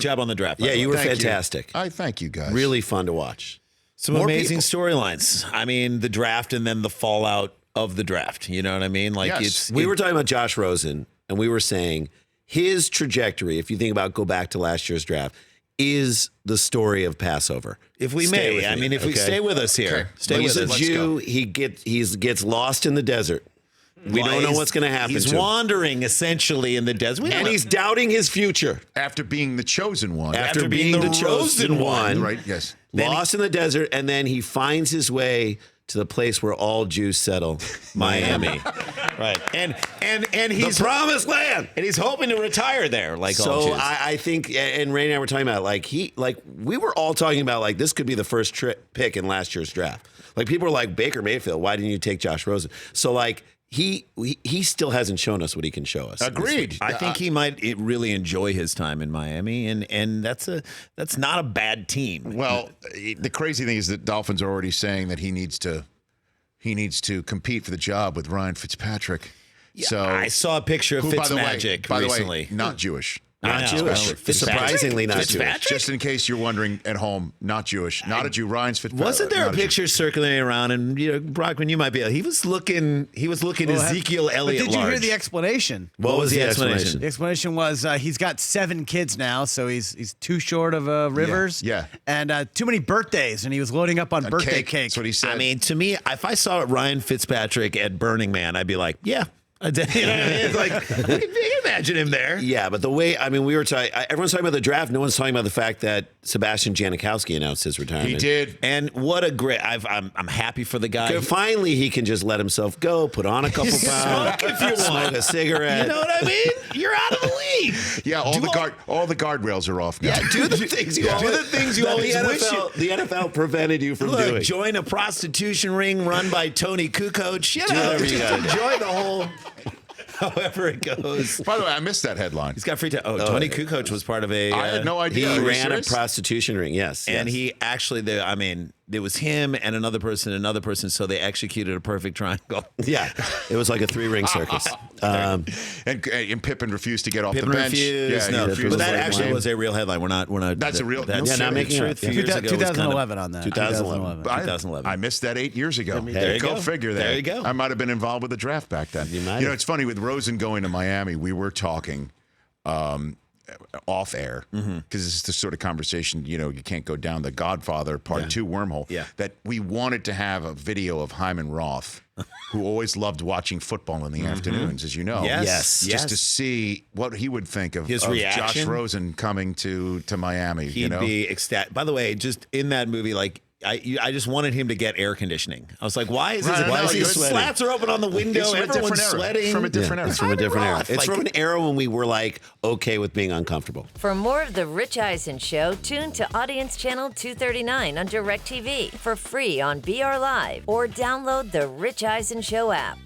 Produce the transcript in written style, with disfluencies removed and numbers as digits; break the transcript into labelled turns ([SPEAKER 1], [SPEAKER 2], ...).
[SPEAKER 1] job on the draft.
[SPEAKER 2] Yeah, you were
[SPEAKER 3] Thank
[SPEAKER 2] fantastic.
[SPEAKER 3] I thank you guys.
[SPEAKER 2] Really fun to watch.
[SPEAKER 1] Some amazing storylines. I mean, the draft and then the fallout of the draft. You know what I mean? Like
[SPEAKER 2] We were talking about Josh Rosen, and we were saying his trajectory, if you think about go back to last year's draft, is the story of Passover.
[SPEAKER 1] If we may, I mean, if we stay with us here, stay with us.
[SPEAKER 2] He's a Jew. He gets lost in the desert. We don't know what's going to happen.
[SPEAKER 1] He's wandering essentially in the desert,
[SPEAKER 2] and he's doubting his future
[SPEAKER 3] after being the chosen one.
[SPEAKER 2] After being the chosen one,
[SPEAKER 3] right? Yes,
[SPEAKER 2] lost in the desert, and then he finds his way to the place where all Jews settle, Miami.
[SPEAKER 1] Right, and he's
[SPEAKER 2] the promised land,
[SPEAKER 1] and he's hoping to retire there. Like all
[SPEAKER 2] so,
[SPEAKER 1] Jews.
[SPEAKER 2] I think, and Ray and I were talking about we were all talking about this could be the first pick in last year's draft. Like people were like Baker Mayfield, why didn't you take Josh Rosen? So he still hasn't shown us what he can show us.
[SPEAKER 3] Agreed.
[SPEAKER 1] I think he might really enjoy his time in Miami, and that's not a bad team.
[SPEAKER 3] Well, the crazy thing is that Dolphins are already saying that he needs to compete for the job with Ryan Fitzpatrick.
[SPEAKER 1] Yeah,
[SPEAKER 3] so
[SPEAKER 1] I saw a picture of Fitzmagic
[SPEAKER 3] by
[SPEAKER 1] recently.
[SPEAKER 3] The way, not Jewish.
[SPEAKER 2] Not Jewish. Surprisingly not Jewish.
[SPEAKER 3] Just in case you're wondering at home, not Jewish. Not a Jew. Ryan's Fitzpatrick.
[SPEAKER 1] Wasn't there a picture circulating around? And Brockman, you might be. He was looking Ezekiel Elliott.
[SPEAKER 4] But did you
[SPEAKER 1] large.
[SPEAKER 4] hear the explanation?
[SPEAKER 2] What was the explanation?
[SPEAKER 4] The explanation was he's got 7 kids now, so he's too short of Rivers.
[SPEAKER 3] Yeah.
[SPEAKER 4] And too many birthdays, and he was loading up on birthday cake.
[SPEAKER 3] That's what he said.
[SPEAKER 1] I mean, to me, if I saw Ryan Fitzpatrick at Burning Man, I'd be like, yeah. You know what I mean? It's like, you can imagine him there.
[SPEAKER 2] Yeah, but the way, we were talking, everyone's talking about the draft. No one's talking about the fact that Sebastian Janikowski announced his retirement.
[SPEAKER 3] He did.
[SPEAKER 1] And what a great, I'm happy for the guy.
[SPEAKER 2] Finally, he can just let himself go, put on a couple pounds,
[SPEAKER 1] Smoke if you want.
[SPEAKER 2] smoke a cigarette.
[SPEAKER 1] You know what I mean? You're out of the league.
[SPEAKER 3] Yeah, all the guardrails are off now.
[SPEAKER 2] Yeah, do the things you always wish the NFL prevented you from doing.
[SPEAKER 1] Join a prostitution ring run by Tony Kukoc. You know,
[SPEAKER 2] whatever you
[SPEAKER 1] just
[SPEAKER 2] gotta do.
[SPEAKER 1] enjoy the whole... However it goes.
[SPEAKER 3] By the way, I missed that headline.
[SPEAKER 1] He's got free time. Tony Kukoc was part of a...
[SPEAKER 3] I had no idea.
[SPEAKER 2] He ran a prostitution ring, yes.
[SPEAKER 1] And he actually, there was him and another person, so they executed a perfect triangle.
[SPEAKER 2] Yeah, it was like a 3-ring circus.
[SPEAKER 3] And Pippen refused to get off the bench.
[SPEAKER 1] Refused.
[SPEAKER 3] Yeah,
[SPEAKER 1] No,
[SPEAKER 3] he refused.
[SPEAKER 1] but that actually was a real headline. We're not.
[SPEAKER 3] That's a real...
[SPEAKER 1] That's
[SPEAKER 2] not making it up.
[SPEAKER 4] 2011 on that.
[SPEAKER 2] 2011.
[SPEAKER 3] I missed that 8 years ago.
[SPEAKER 1] There you
[SPEAKER 3] Go
[SPEAKER 1] go.
[SPEAKER 3] figure that.
[SPEAKER 1] There you go.
[SPEAKER 3] I might have been involved with the draft back then.
[SPEAKER 2] You might have.
[SPEAKER 3] It's funny, with Rosen going to Miami, we were talking off air, because this is the sort of conversation, you can't go down the Godfather Part 2 wormhole, that we wanted to have a video of Hyman Roth, who always loved watching football in the afternoons, as you know.
[SPEAKER 1] Yes.
[SPEAKER 3] Just to see what he would think of
[SPEAKER 1] His
[SPEAKER 3] Josh
[SPEAKER 1] reaction.
[SPEAKER 3] Rosen coming to Miami.
[SPEAKER 1] He'd be ecstatic. By the way, just in that movie, I just wanted him to get air conditioning. I was like, why is his slats are open on the window?
[SPEAKER 3] It's from
[SPEAKER 1] Everyone's sweating.
[SPEAKER 3] From a different era.
[SPEAKER 2] It's from a different era.
[SPEAKER 1] Roth,
[SPEAKER 2] It's from an era when we were okay with being uncomfortable.
[SPEAKER 5] For more of The Rich Eisen Show, tune to Audience Channel 239 on DirecTV for free on BR Live or download the Rich Eisen Show app.